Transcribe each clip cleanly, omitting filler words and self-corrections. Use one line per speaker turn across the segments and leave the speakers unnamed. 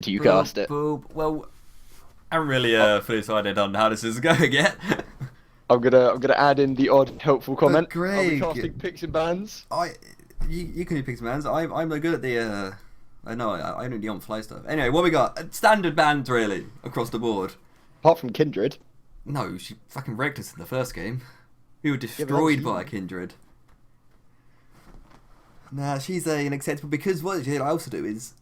You
Boop,
cast it.
boop. Well, I'm really
I-
fully decided on how this is going yet.
I'm gonna add in the odd helpful
But
comment. Are we
Greg,
casting picks and bans?
I you can do picks and bands. I'm no good at the I know I don't do on fly stuff. Anyway, what we got? Standard bands really across the board.
Apart from Kindred.
No, she fucking wrecked us in the first game. We were
Yeah, but that was
destroyed by
you.
Kindred. Nah, she's an acceptable because what she'll also do is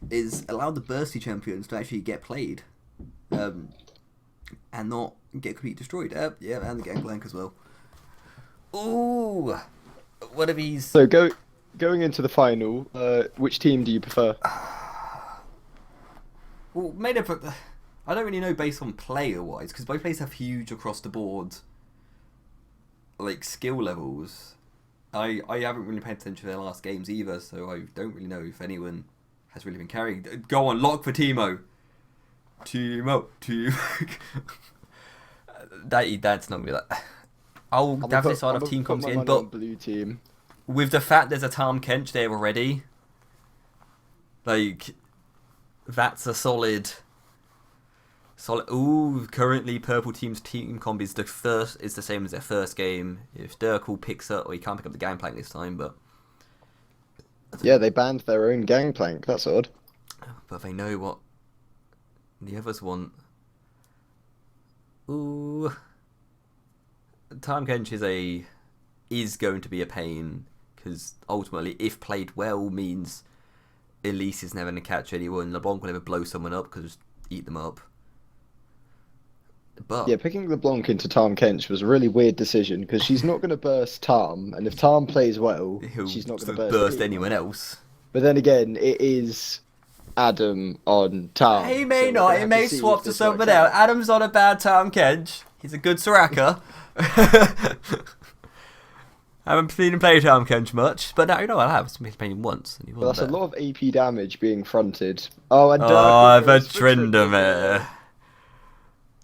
allow the bursty champions to actually get played, and not get completely destroyed. Yeah, and the gangplank as well. Ooh, what are these?
So going into the final, which team do you prefer?
Well, made up. I don't really know based on player wise because both players have huge across the board, like skill levels. I haven't really paid attention to their last games either, so I don't really know if anyone has really been carrying. Go on, lock for Timo. Timo. That's not gonna be that. I'll definitely decide if team
Put
comes
my
in,
money
but
on blue team.
with the fact there's a Tom Kench there already, like that's a solid. Ooh, currently purple team's team comp is the same as their first game. If Durkle picks up, or he can't pick up the gangplank this time,
Yeah, they banned their own gangplank. That's odd.
but they know what the others want. Ooh, Tom Kench is going to be a pain because ultimately, if played well, means Elise is never going to catch anyone. LeBlanc will never blow someone up because just eat them up. But
Yeah, picking LeBlanc into Tarm Kench was a really weird decision because she's not going to burst Tarm, and if Tarm plays well,
he'll
she's not going to
sort of
burst
burst
anyone.
anyone else.
But then again, it is Adam on Tarm.
He
so
may
we're
not.
gonna
He
have
may
to see
swap
if
to
this
someone
works out.
else. Adam's not a bad Tom Kench. He's a good Soraka. I haven't seen him play Tom Kench much, but now you know I have. I've played him once, and he
But
wasn't
that's a
bad.
lot of AP damage being fronted. Oh, and
Oh,
Dirk
the
goes for
Tryndamere.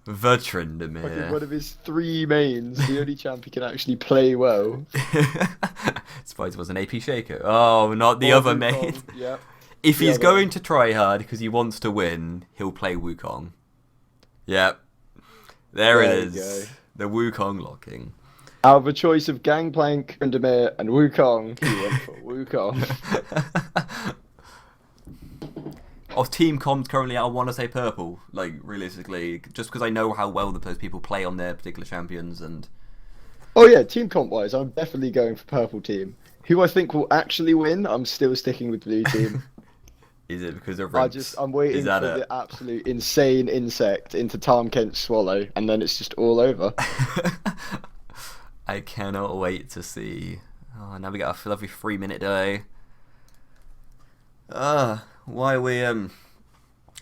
The
Fucking
Tryndamere.
one of his three mains, the only champ he can actually play well.
Surprised it was an AP Shaker. Oh, not the
Or
other
Wukong,
mate.
yep,
If
the
he's
other
going
one.
to try hard because he wants to win, he'll play Wukong. Yep. There it
There you
is.
go.
The Wukong locking.
Out of a choice of Gangplank, Tryndamere, and Wukong, he went for Wukong.
Of team comms currently, I want to say purple. Like realistically, just because I know how well those people play on their particular champions, and
Oh yeah, team comp wise, I'm definitely going for purple team. Who I think will actually win, I'm still sticking with blue team.
is it because of rinks?
I'm
Is
waiting
that
for
it?
the absolute insane insect into Tarm Kent's swallow, and then it's just all over.
I cannot wait to see. Oh, now we got a lovely 3 minute delay. Why are we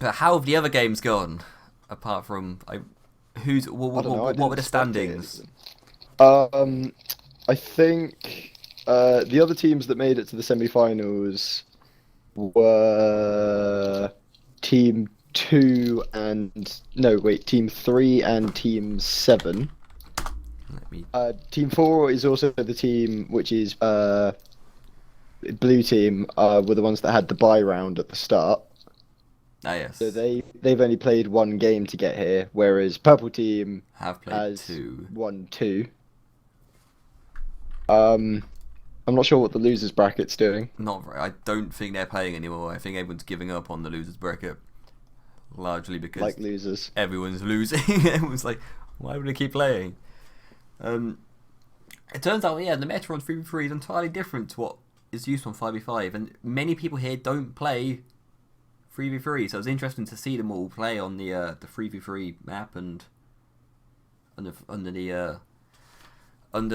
how have the other games gone? Apart from
I don't know. I
what were
didn't
the
spectate
standings?
it. I think the other teams that made it to the semi-finals were Team Two and no, wait, Team Three and Team Seven.
Let me.
Team Four is also the team which is blue team. Were the ones that had the bye round at the start.
Ah yes.
So they've only played one game to get here, whereas purple team
have played
has
two.
won two. I'm not sure what the losers bracket's doing.
Not very. I don't think they're playing anymore. I think everyone's giving up on the losers bracket, largely because
Like losers.
everyone's losing. Everyone's like, why would I keep playing? It turns out, yeah, the meta on 3v3 is entirely different to what is used on 5v5, and many people here don't play 3v3, so it's interesting to see them all play on the 3v3 map and under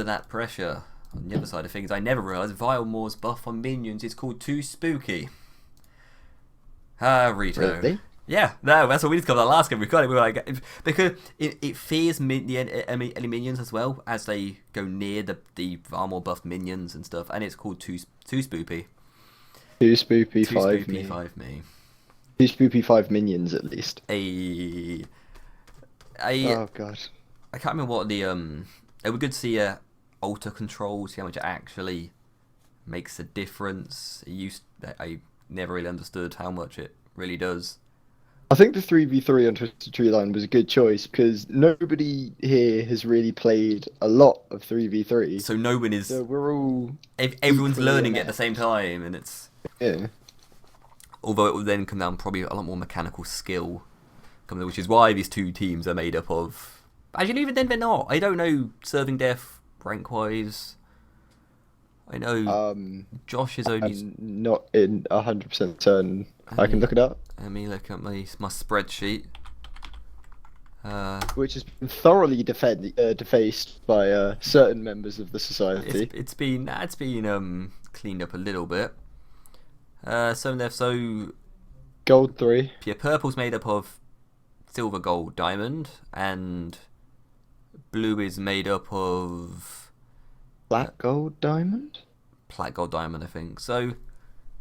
that pressure. On the other side of things, I never realised Vilemore's buff on minions is called Too Spooky. Ah, Rito.
Really?
Yeah, no, that's what we discovered the last game. We got it. We were like, because it fears the enemy minions as well as they go near the far more buffed minions and stuff, and it's called Too Spoopy.
Two spoopy,
Too
five
Spoopy
me.
5 me.
Two spoopy, five minions at least.
I
Oh god.
can't remember what the it would good to see alter control, see how much it actually makes a difference. I never really understood how much it really does.
I think the 3v3 on Twisted Tree Line was a good choice because nobody here has really played a lot of 3v3.
So no one is.
So we're all
Everyone's
equally
learning it at the
inept.
same time, and it's.
Yeah.
Although it will then come down probably a lot more mechanical skill, which is why these two teams are made up of. Actually, even then they're not. I don't know serving death rank wise. I know Josh is only.
I'm not in 100% certain. I can look it up.
Let me look at my spreadsheet.
Which has been thoroughly defaced by certain members of the society.
It's been cleaned up a little bit. So
Gold 3.
yeah, purple's made up of silver, gold, diamond, and blue is made up of
Black, gold, diamond?
plat, gold, diamond, I think. So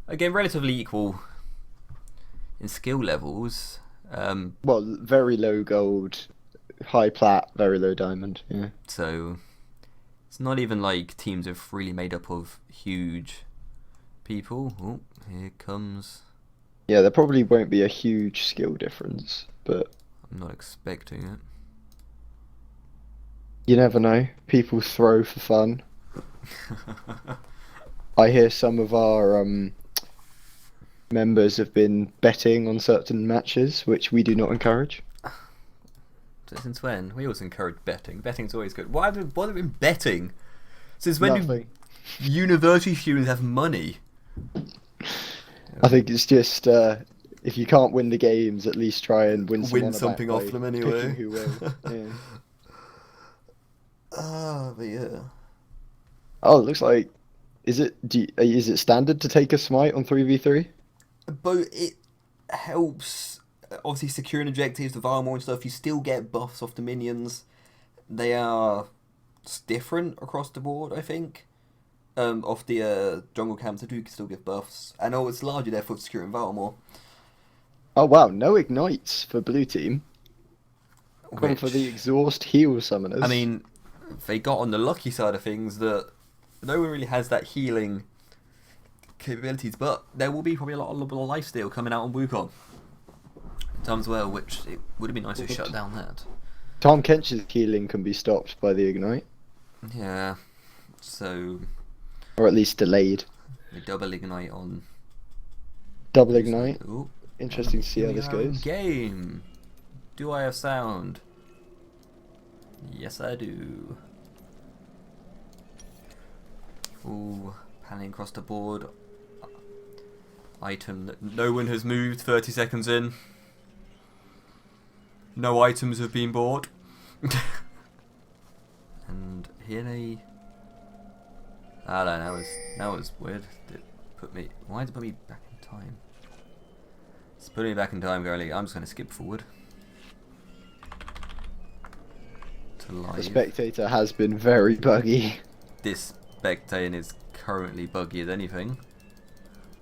again, relatively equal in skill levels.
Well, very low gold, high plat, very low diamond. Yeah.
So it's not even like teams are really made up of huge people. Oh, here comes.
Yeah, there probably won't be a huge skill difference, but
I'm not expecting it.
you never know. People throw for fun. I hear some of our members have been betting on certain matches, which we do not encourage.
So since when? We always encourage betting. Betting's always good. Why have we been betting? Since when
Nothing.
do university students have money?
I think it's just if you can't win the games, at least try and win
something off them anyway.
Who will? Yeah.
But yeah.
Oh, it looks like is it standard to take a smite on 3v3?
But it helps, obviously, securing objectives, the Valmore and stuff. You still get buffs off the minions. They are different across the board, I think. Off the jungle camps, they do still give buffs. And it's largely there for securing Valmore.
Oh wow, no ignites for blue team. Going for
Which-
the exhaust heal summoners.
I mean, they got on the lucky side of things that no one really has that healing capabilities, but there will be probably a lot of lifesteal coming out on Wukong as well, which it would have been nice to shut down that.
Tom Kench's healing can be stopped by the ignite,
Yeah, so
or at least delayed.
the double ignite on.
Double ignite.
Ooh,
Interesting to see how this
we are in
goes.
Game. Do I have sound? Yes, I do. Ooh, panning across the board. Item that no one has moved 30 seconds in. No items have been bought. And here they. I don't know, that was weird. Why did it put me back in time? It's putting me back in time, girlie. I'm just going to skip forward. To live.
The spectator has been very buggy.
This spectating is currently buggy as anything.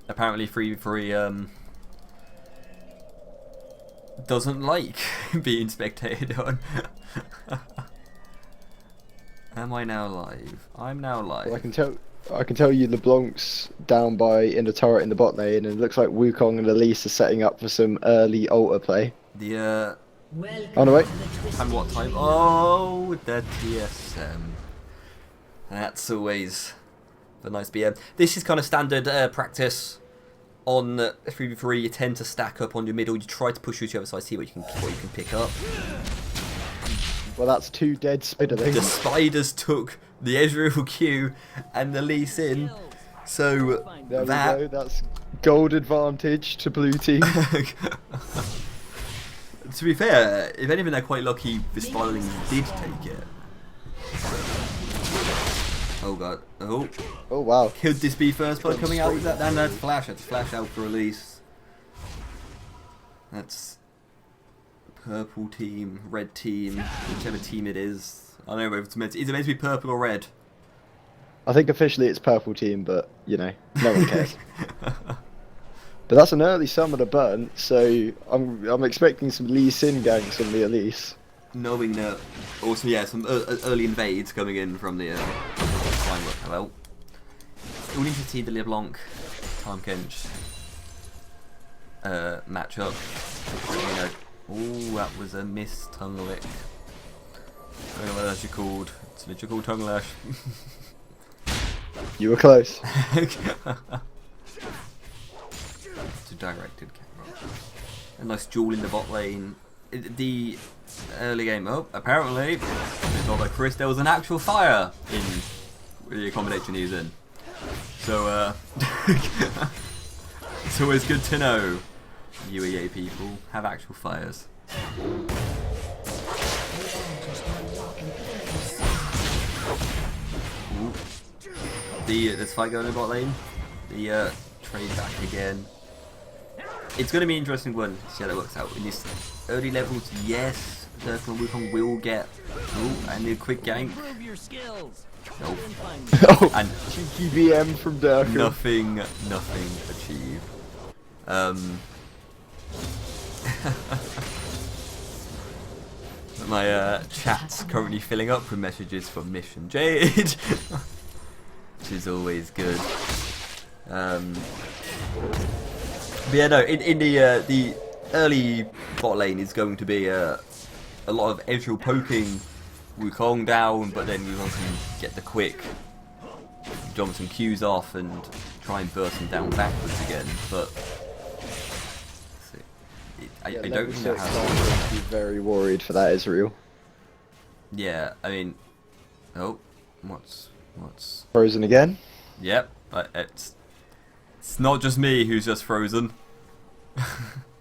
Apparently 3v3 doesn't like being spectated on. Am I now live? I'm now live.
Well, I can tell you LeBlanc's down by in the turret in the bot lane, and it looks like Wukong and Elise are setting up for some early altar play.
The
Oh no, wait.
and what time? Oh, the TSM. That's always the nice BM. This is kind of standard practice on 3v3. You tend to stack up on your middle. You try to push you to the other side, see what you can pick up.
Well, that's two dead spiderlings.
The spiders took the Ezreal Q and the Lee Sin. So
There
that
we go. That's gold advantage to blue team.
to be fair, if anything, they're quite lucky the spiderlings did take it. Oh god. Oh.
Oh wow.
Could this be first blood coming out with that? And that's flash. That's flash out for release. That's purple team, red team, whichever team it is. I don't know whether it's meant to be purple or red.
I think officially it's purple team, but you know, no one cares. But that's an early summoner burn, so I'm expecting some Lee Sin ganks on the Elise.
Knowing that, also yeah, some early invades coming in from the time. Well, we need to see the LeBlanc, Tom Kench. matchup. You know, oh, that was a miss tongue lick. I don't know what that's actually called. It's literally called tongue lash.
You were close.
It's a directed camera. A nice duel in the bot lane. The early game. Oh, apparently, it's not like Chris. There was an actual fire in the accommodation he's in. So, it's always good to know. UEA people have actual fires. Ooh. This fight going in the bot lane. The trade back again. It's going to be an interesting one to see how that works out. In this early levels, yes, Zerk and Wukong will get. Ooh, and the quick gank. Nope.
Oh,
and
cheeky VM from Durkle.
Nothing achieved. My chat's currently filling up with messages from Mission Jade, which is always good. But yeah, no, in the early bot lane is going to be a lot of Ezreal poking Wukong down, but then Wukong can get the quick jump some Qs off and try and burst him down backwards again. But I don't know how.
I'd be very worried for that Israel.
Yeah, I mean, oh, what's
Frozen again?
Yep, but it's not just me who's just frozen.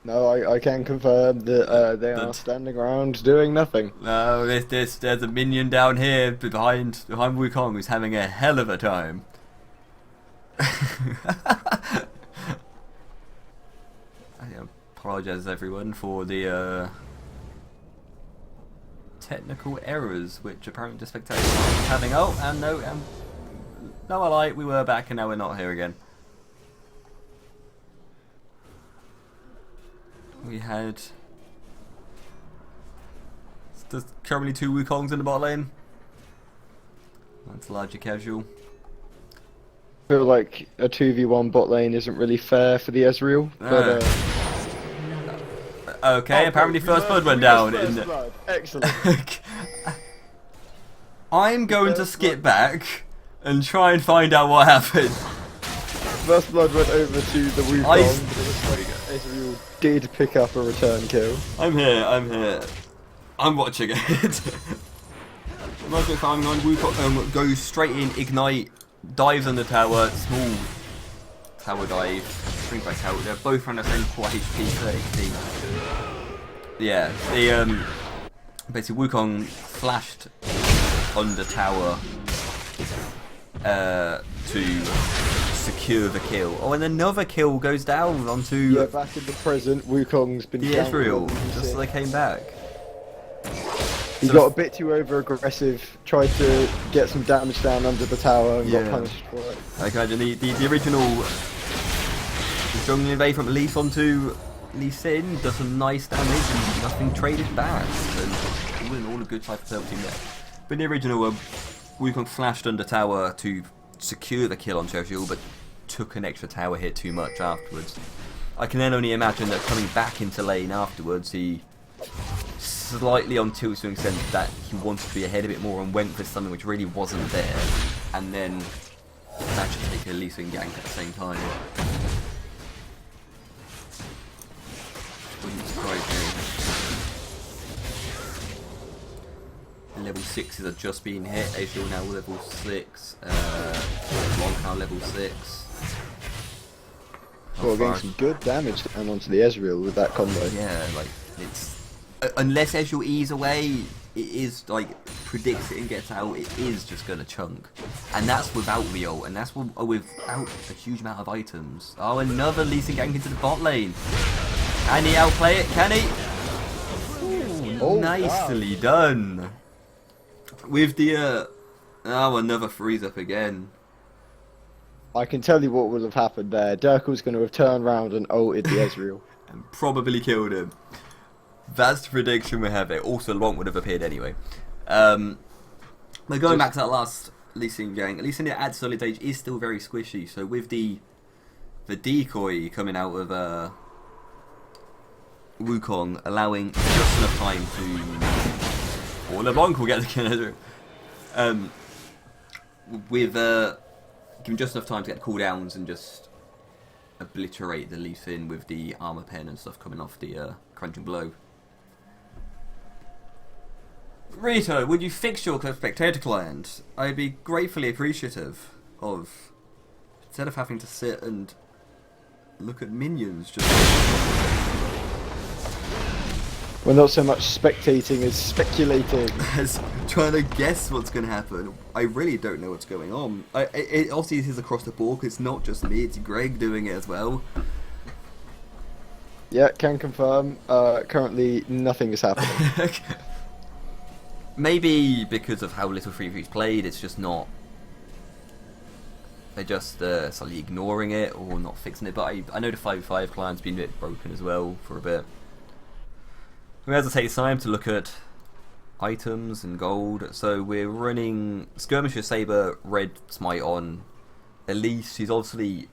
No, I can confirm that they are standing around doing nothing.
No, there's a minion down here behind Wukong who's having a hell of a time. I apologise everyone for the technical errors which apparently the spectators are having. Oh, and no, I lied, we were back and now we're not here again. We had. There's currently 2 Wukongs in the bot lane. That's larger casual.
I feel like a 2v1 bot lane isn't really fair for the Ezreal. But,
okay, apparently first blood went down.
Excellent.
I'm going to skip back and try and find out what happened.
First blood went over to the Wukong, but it looks like Ezreal did pick up a return kill.
I'm here. I'm watching it. Magic farming on Wukong goes straight in, ignite, dives on the tower, small tower dive, brings back out. They're both around the same 4 HP, 30 HP. Yeah, the basically Wukong flashed under tower to secure the kill. Oh, and another kill goes down onto.
Yeah, back in the present, Wukong's been.
The Ezreal, just as they came back.
He got a bit too over aggressive, tried to get some damage down under the tower and got punished for it.
Like I imagine the original jungle invade from Leaf onto Lee Sin does some nice damage and nothing traded back. And all in all a good type of purple team there. But in the original Wukong flashed under tower to secure the kill on Ezreal, but took an extra tower hit too much afterwards. I can then only imagine that coming back into lane afterwards, he slightly on tilt to an extent that he wanted to be ahead a bit more and went for something which really wasn't there, and then managed to take a Lee Sin gank at the same time. Wouldn't surprise me. Level 6s are just being hit. Ezreal now level 6. Long now level 6.
Well, getting some good damage down onto the Ezreal with that combo.
Yeah, like it's unless Ezreal E's away, it is like predicts it and gets out. It is just gonna chunk, and that's without the ult, and that's without a huge amount of items. Oh, another Lee Sin gank into the bot lane. Can he outplay it? Can he? Ooh, nicely done. With the another freeze up again.
I can tell you what would have happened there. Durkle's going to have turned around and ulted the Ezreal.
And probably killed him. That's the prediction we have there. Also, Long would have appeared anyway. But going back to that last Lee Sin gank, Lee Sin at Solid Age is still very squishy. So with the decoy coming out of Wukong, allowing just enough time to... Or LeBlanc will get the kill. With giving just enough time to get cooldowns and just obliterate the Lee Sin with the armor pen and stuff coming off the crunching blow. Rito, would you fix your spectator client? I'd be gratefully appreciative of, instead of having to sit and look at minions, just...
We're not so much spectating as speculating.
As trying to guess what's going to happen. I really don't know what's going on. It obviously is across the board, 'cause it's not just me, it's Greg doing it as well.
Yeah, can confirm. Currently, nothing is happening.
Maybe because of how little 3V's played, it's just not... They're just slightly ignoring it or not fixing it, but I know the 5-5 client's been a bit broken as well for a bit. We have to take time to look at items and gold. So we're running Skirmisher Saber, Red Smite on. Elise, she's obviously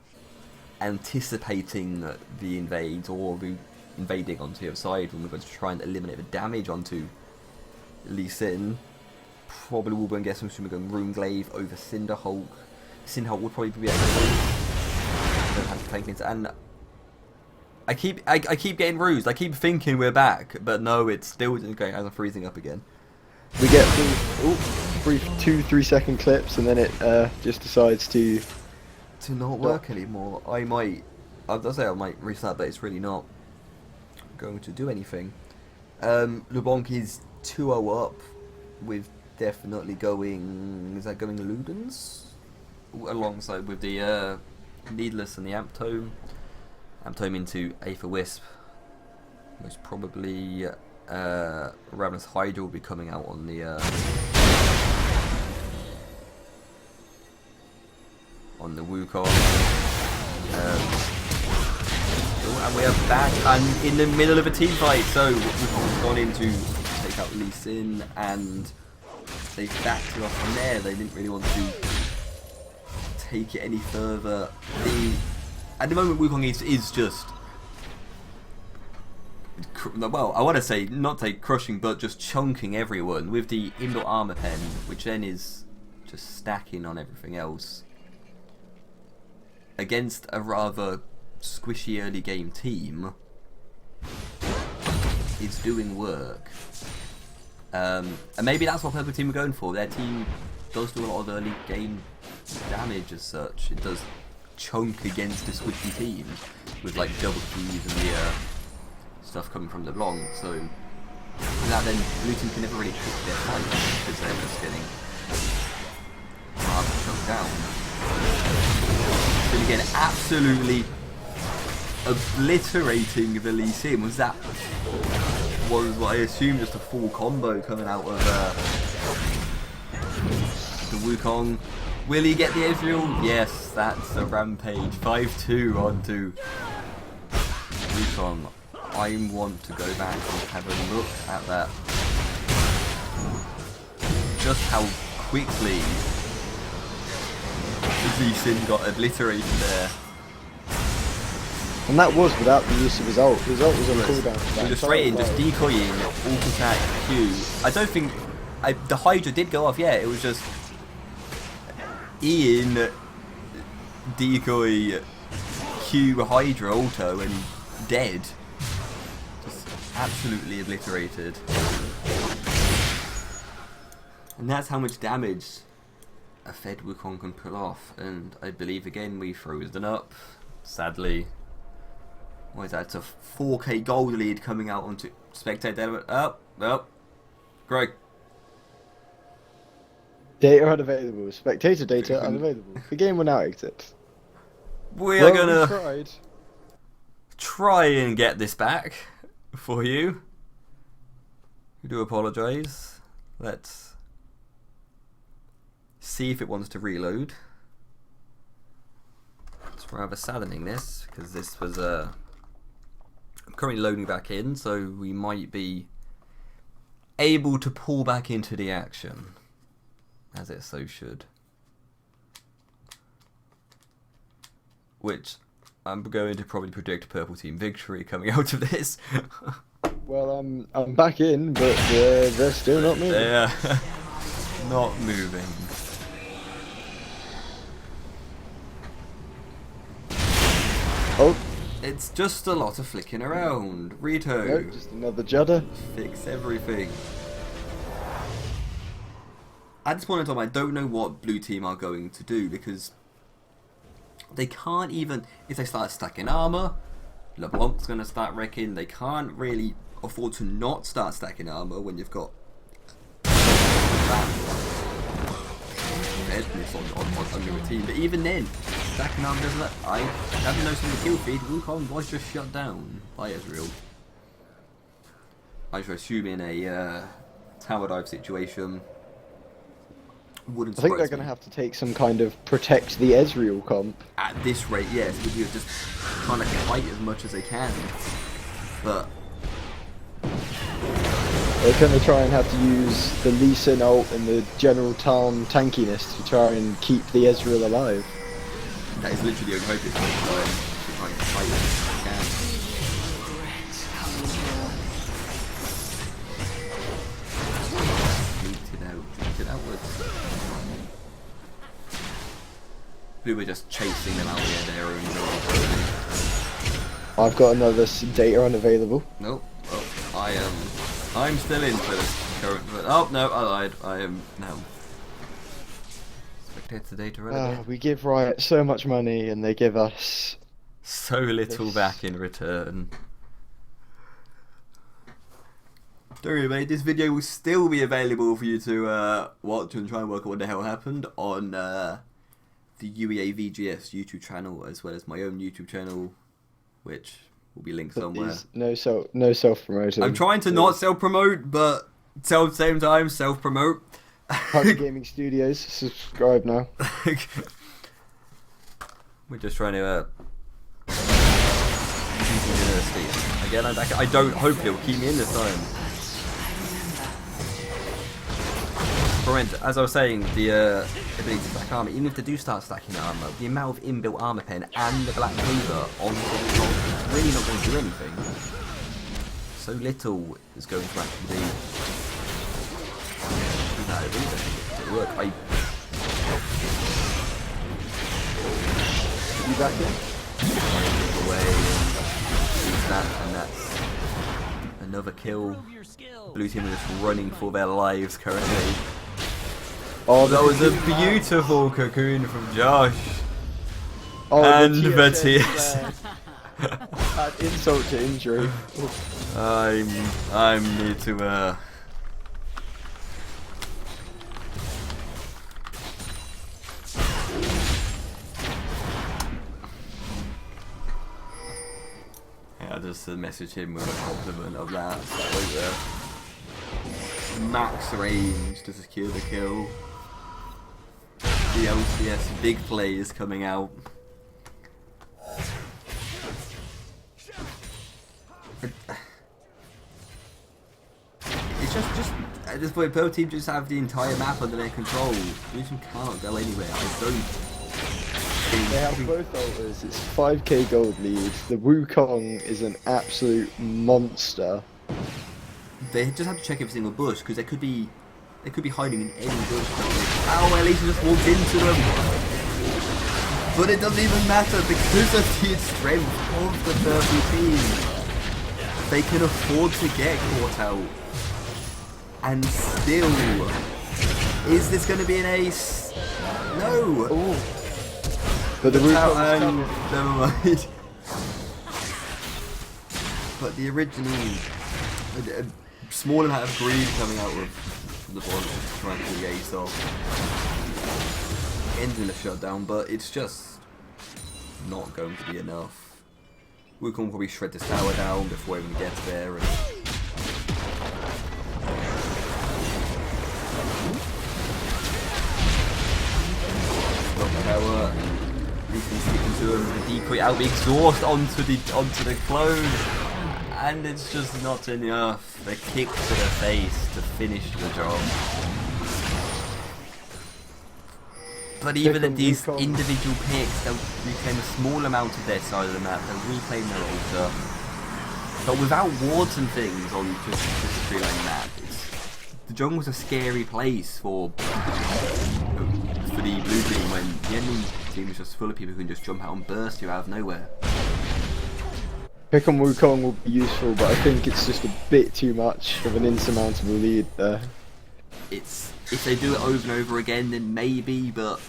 anticipating the invades or the invading onto the other side when we're going to try and eliminate the damage onto Lee Sin. Probably will go and get some going Runeglaive over Cinderhulk. Cinderhulk would probably be able to tank into, and I keep getting rused. I keep thinking we're back, but no, it's still going as I'm freezing up again.
We get brief 2-3 second clips, and then it just decides to
not work anymore. I might restart, but it's really not going to do anything. LeBlanc is 2-0 up, with definitely going. Is that going Ludens alongside with the Needless and the Amptome? Amptome into Aether Wisp. Most probably Ravenous Hydra will be coming out on the Wukong. And we are back and in the middle of a team fight. So Wukong's gone in to take out Lee Sin, and they backed it off from there. They didn't really want to take it any further. At the moment, Wukong is just... Well, I want to say, not take crushing, but just chunking everyone with the indoor armor pen, which then is just stacking on everything else. Against a rather squishy early game team, is doing work. And maybe that's what Purple Team are going for. Their team does do a lot of early game damage as such. It does chunk against the squishy team with like double keys and the stuff coming from LeBlanc. So that then blue team can never really pick their fight because they're just getting rather chunked down. Then again, absolutely obliterating the Lee Sin. Was what I assume just a full combo coming out of the Wukong. Will he get the Ezreal? Yes, that's a rampage. 5-2 onto Wukong. I want to go back and have a look at that. Just how quickly Lee Sin got obliterated there.
And that was without the use of his ult. His ult was on cooldown.
Just straight in, just decoying, ult attack, Q. I don't think... the Hydra did go off, yeah, it was just... Ian decoy Q Hydra auto and dead. Just absolutely obliterated. And that's how much damage a fed Wukong can pull off. And I believe again we frozen up, sadly. What is that? It's a 4k gold lead coming out onto Spectator. Oh, Greg.
Data unavailable. Spectator data unavailable. The game will now exit.
We are gonna try and get this back for you. We do apologise. Let's see if it wants to reload. It's rather saddening this, because this was I'm currently loading back in, so we might be able to pull back into the action, as it so should. Which I'm going to probably predict Purple Team victory coming out of this.
Well, I'm back in, but they're still not moving.
They're not moving.
Oh,
It's just a lot of flicking around. Rito,
no, just another judder.
fix everything. At this point in time, I don't know what blue team are going to do, because they can't even, if they start stacking armor, LeBlanc's going to start wrecking. They can't really afford to not start stacking armor when you've got that deadness on your team. But even then, stacking armor doesn't let, I haven't noticed in the kill feed, Wukong was just shut down by Ezreal. I should assume in a tower dive situation. Wouldn't
I think they're
surprise
going to
me.
have to take some kind of protect the Ezreal comp.
At this rate, yes, because you're just trying to fight as much as they can. But
They're going to try and have to use the Lee Sin ult and the general Talm tankiness to try and keep the Ezreal alive.
that is literally the only hope is to try and fight as much as they can. Shoot it outwards. We were just chasing them out here, their own goal.
I've got another data unavailable.
Nope. Oh, I'm still in for this current. Oh no, I lied. I am now. Spectator data relevant.
We give Riot so much money and they give us...
So little
this.
back in return. Don't worry, mate. This video will still be available for you to watch and try and work out what the hell happened on the UEA VGS YouTube channel, as well as my own YouTube channel, which will be linked somewhere.
No self-promoting.
I'm trying to not self-promote, but at the same time self-promote.
Hunter Gaming Studios, subscribe now.
We're just trying to university. Again, I don't hope it will keep me in this time. As I was saying, the ability to stack armor, even if they do start stacking armor, the amount of inbuilt armor pen and the black clover on the control is really not going to do anything. So little is going to actually do. No, I really don't think it'll work.
You back in?
Away and use that, and that's another kill. Blue team are just running for their lives currently.
Oh,
That was a beautiful cocoon from Josh.
Oh,
And
the
the
TSS Add insult to injury.
I'm need to yeah, I just message him with a compliment of that. Max range to secure the kill. The LCS big play is coming out. It's just at this point, both teams just have the entire map under their control. Blue team can't go anywhere. I don't think
They have both ulters. It's 5k gold lead. The Wukong is an absolute monster.
they just have to check every single bush, because they could be hiding in any bush. Oh, at least he just walked into them. But it doesn't even matter because of the strength of the purple team. They can afford to get caught out. And still, is this going to be an ace? No.
Ooh. But the Wukong is coming.
Never mind. But the original, a small amount of greed coming out of the ball, trying to do the ace off, ending the shutdown, but it's just not going to be enough. Wukong will probably shred this tower down before it even gets there. And tower. You can stick into the decoy out, the exhaust onto the clone, and it's just not enough. The kick to the face to finish the job. But even at these individual picks, they'll reclaim a small amount of their side of the map. They'll reclaim their altar. But without wards and things on just a 3-lane map, the jungle's a scary place for the blue team when the enemy team is just full of people who can just jump out and burst you out of nowhere.
Pick on Wukong will be useful, but I think it's just a bit too much of an insurmountable lead there.
If they do it over and over again, then maybe, but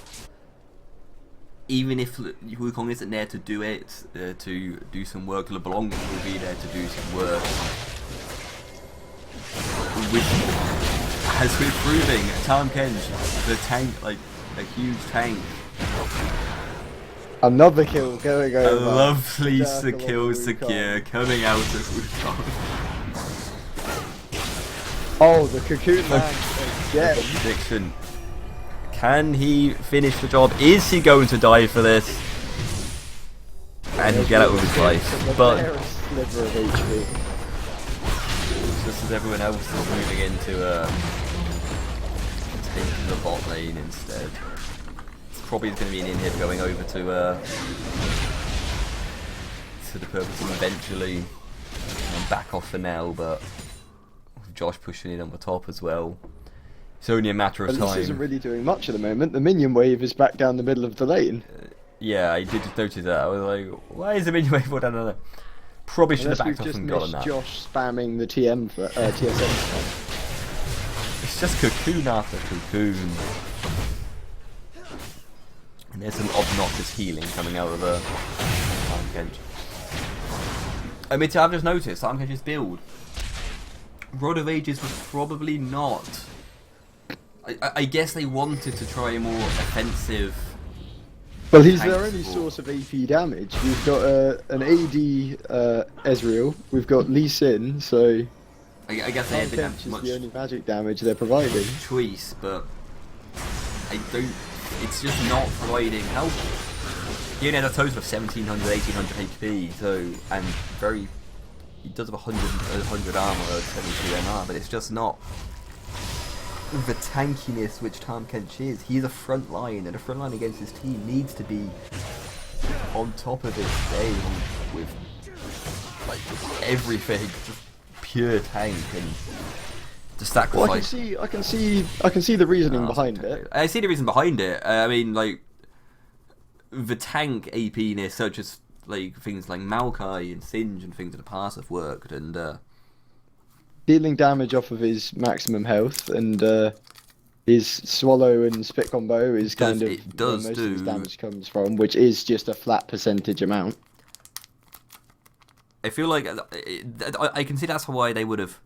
even if Wukong isn't there to do it, to do some work, LeBlanc will be there to do some work. As we're proving, Tahm Kench, the tank, like a huge tank.
Another kill going over.
A lovely kill secure coming out of Wukong.
Oh, the cocoon man again.
Prediction. Can he finish the job? Is he going to die for this? And he'll get out with his life. But
sliver of HP.
just as everyone else is moving into taking the bot lane instead. It's probably going to be an inhib going over to the purple team eventually. And back off for now, but with Josh pushing in on the top as well. It's only a matter of time.
This isn't really doing much at the moment. The minion wave is back down the middle of the lane.
Yeah, I did just notice that. I was like, why is the minion wave all down there? Probably should have backed off and gotten that.
Josh spamming the TM for TSM.
It's just cocoon after cocoon. And there's some obnoxious healing coming out of Tahm Kench. I mean, I've just noticed Tahm Kench's build. Rod of Ages was probably not. I guess they wanted to try a more offensive.
Well, he's their only source of AP damage. We've got an AD Ezreal, we've got Lee Sin, so
I guess they didn't have much
the only magic damage they're providing.
Choice, but I don't. It's just not providing help. He only had a total of 1700, 1800 HP, so and he does have 100 armor, 72 MR, but it's just not the tankiness which Tahm Kench is. He's a front line, and a front line against his team needs to be on top of its game with like everything, just pure tank and to sacrifice.
Well, I can see the reasoning behind it.
I see the reason behind it. I mean, like the tank AP-ness, such as like things like Maokai and Singe and things in the past have worked, and
dealing damage off of his maximum health, and his swallow and spit combo is where most of his damage comes from, which is just a flat percentage amount.
I feel like I can see that's why they would have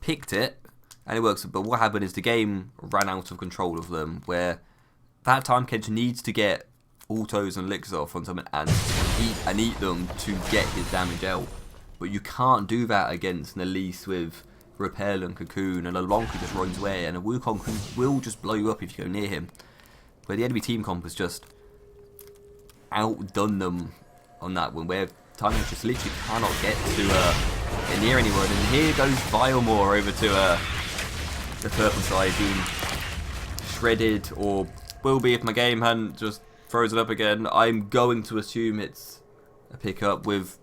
picked it, and it works. But what happened is the game ran out of control of them, where that Tahm Kench needs to get autos and licks off on someone and eat them to get his damage out. But you can't do that against an Elise with Repel and Cocoon, and a LeBlanc who just runs away, and a Wukong who will just blow you up if you go near him. Where the enemy team comp has just outdone them on that one, where Tahm Kench just literally cannot get to near anyone. And here goes Vilemore over to the purple side, being shredded, or will be if my game hadn't just frozen up again. I'm going to assume it's a pickup with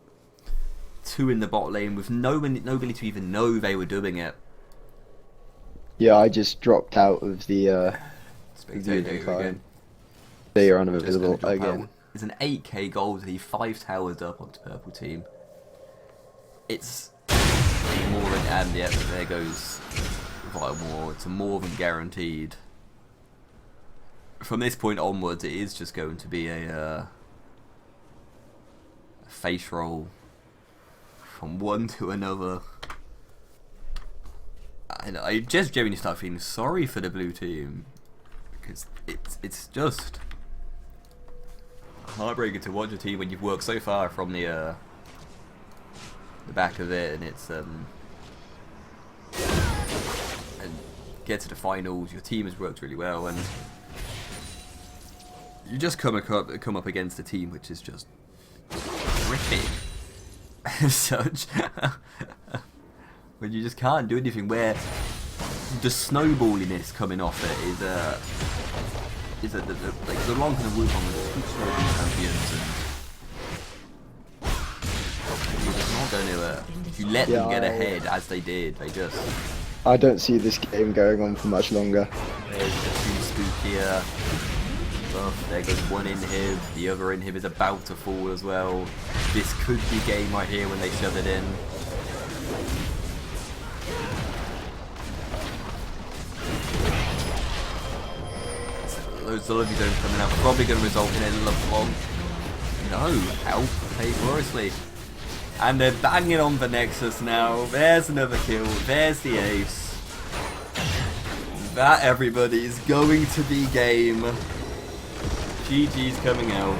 2 in the bot lane with nobody to even know they were doing it.
Yeah, I just dropped out of the
again.
They are unavailable again.
It's an 8k gold to the 5 towers up onto purple team. It's more than, and yeah, there goes Vilemore. It's more than guaranteed. From this point onwards, it is just going to be a face roll from one to another. And I just genuinely start feeling sorry for the blue team, because it's just heartbreaking to watch a team when you've worked so far from the back of it, and it's and get to the finals. Your team has worked really well, and you just come up against a team which is just horrific as such. When you just can't do anything, where the snowballiness coming off it is like the long and the Wukong are two snowball champions, and you're just not if you let them get ahead as they did, they just.
I don't see this game going on for much longer.
There's just too spookier. There goes one inhib, the other inhib is about to fall as well. This could be game right here when they shove it in. Those lovely zones coming out, probably going to result in a LeBlanc. No, help, play gloriously. And they're banging on the Nexus now. There's another kill, there's the ace. That, everybody, is going to be game. GG's coming out.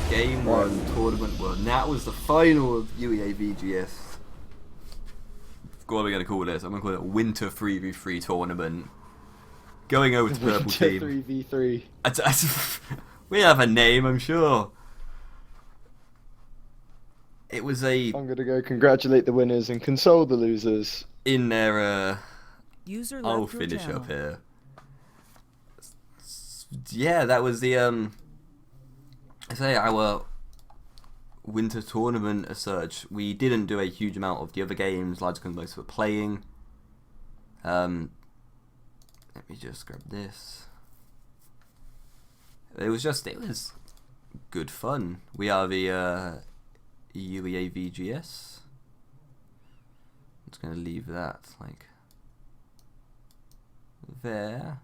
Game 1, Tournament 1. That was the final of UEA VGS. What are we going to call this? I'm going to call it Winter 3v3 Tournament. Going over to Purple Team.
3v3.
We have a name, I'm sure. It was a...
I'm going to go congratulate the winners and console the losers.
In their...
User
I'll finish up here. Yeah, that was the I say our winter tournament as such. We didn't do a huge amount of the other games, largely because most were playing. Let me just grab this. It was good fun. We are the UEA VGS. I'm just gonna leave that like there.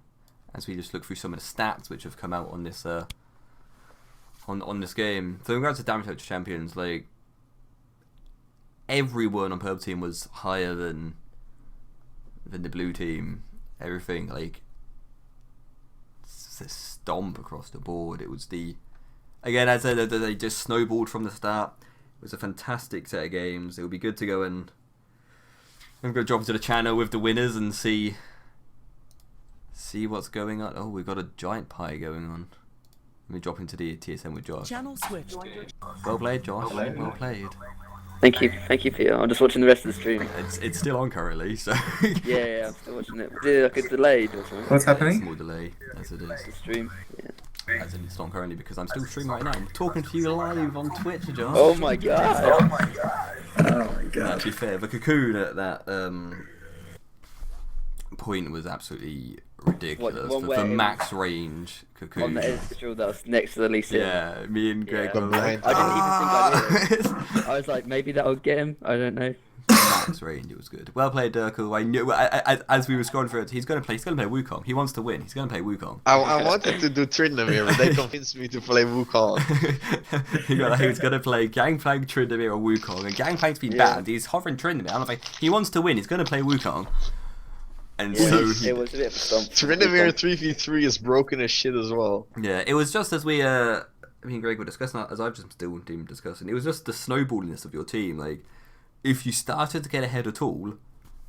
As we just look through some of the stats which have come out on this on this game. So in regards to damage touch champions, like everyone on Purple Team was higher than the blue team. Everything like it's a stomp across the board. It was again as I said, they just snowballed from the start. It was a fantastic set of games. It would be good to go and I'm gonna drop into the channel with the winners and see what's going on. Oh, we've got a giant pie going on. Let me drop into the TSM with Josh.
Channel switched.
Well played, Josh. Well played.
Thank you, Peter. I'm just watching the rest of the stream.
It's still on currently, so.
yeah, I'm still watching it. Did like a delayed or something?
What's happening?
Small delay, as it is.
The stream. Yeah.
As in it's on currently because I'm still streaming right now. I'm talking to you live on Twitch, Josh.
Oh my god.
Oh my god.
To be fair, the cocoon at that point was absolutely ridiculous. The max range cocoon.
On the Ezreal that was next to the Lee Sin.
Yeah, me and Greg were
I didn't even think I'd hit it. I was like, maybe that'll get him. I don't know.
Max range, it was good. Well played, Durkle. I knew as we were scrolling through it, he's gonna play Wukong. He wants to win. He's gonna play Wukong.
I wanted to do Tryndamere, but they convinced me to play Wukong.
He was gonna play Gangplank, Tryndamere, or Wukong, and Gangplank's been banned. He's hovering Tryndamere. I'm like, he wants to win. He's gonna play Wukong. And so
it was a bit of a stomp.
Tryndamere 3v3 is broken as shit as well.
Yeah, it was just as we me and Greg were discussing, as I've just still been discussing. It was just the snowballiness of your team. Like, if you started to get ahead at all,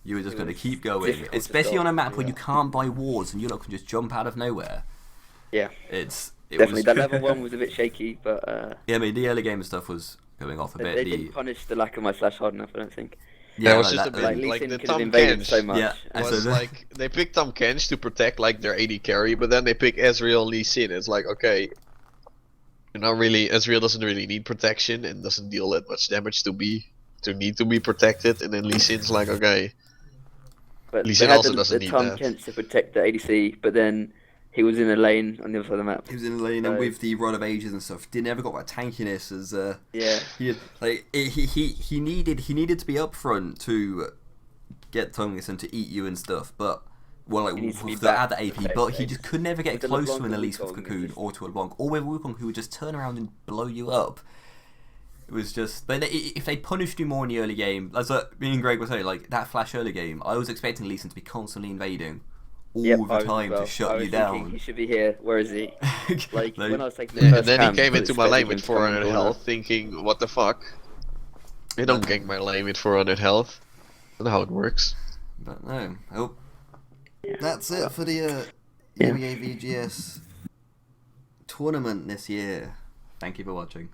you were just going to keep going. Especially on a map where you can't buy wards and you lot can just jump out of nowhere.
Yeah.
It
definitely
was...
that level 1 was a bit shaky, but
yeah, I mean the early game stuff was going off a bit.
They didn't punish the lack of my flash hard enough, I don't think.
Yeah, it was just a
like,
bit like
Lee Sin
the
could have
Tom
invaded
Kench.
so much.
Yeah,
Was like they picked Tom Kench to protect like their AD carry, but then they pick Ezreal and Lee Sin. It's like, okay, Ezreal doesn't really need protection and doesn't deal that much damage to need to be protected, and then Lee Sin's like, okay.
But
Lee Sin
they had
also doesn't need
Tom
that.
Kent to protect the ADC, but then he was in a lane on the other side of the map.
He was in a lane, and with the run of ages and stuff, didn't ever got that tankiness as
yeah.
He needed to be up front to get Tomlinson to eat you and stuff, but add the AP, but he just could never get close to an Elise with Cocoon or to a LeBlanc or with Wukong, who would just turn around and blow you up. It was just, but if they punished you more in the early game, as me and Greg were saying, like that flash early game, I was expecting Lee Sin to be constantly invading all the time to shut you down.
He should be here. Where is he? Like when I was taking the
Yeah,
first
and then he
camp,
came
I
into my
expected
lane
him
with
to come in
400
the
health, thinking, what the fuck? They don't gank my lane with 400 health. I don't know how it works.
But no, that's it for the
Yeah.
UEA VGS tournament this year. Thank you for watching.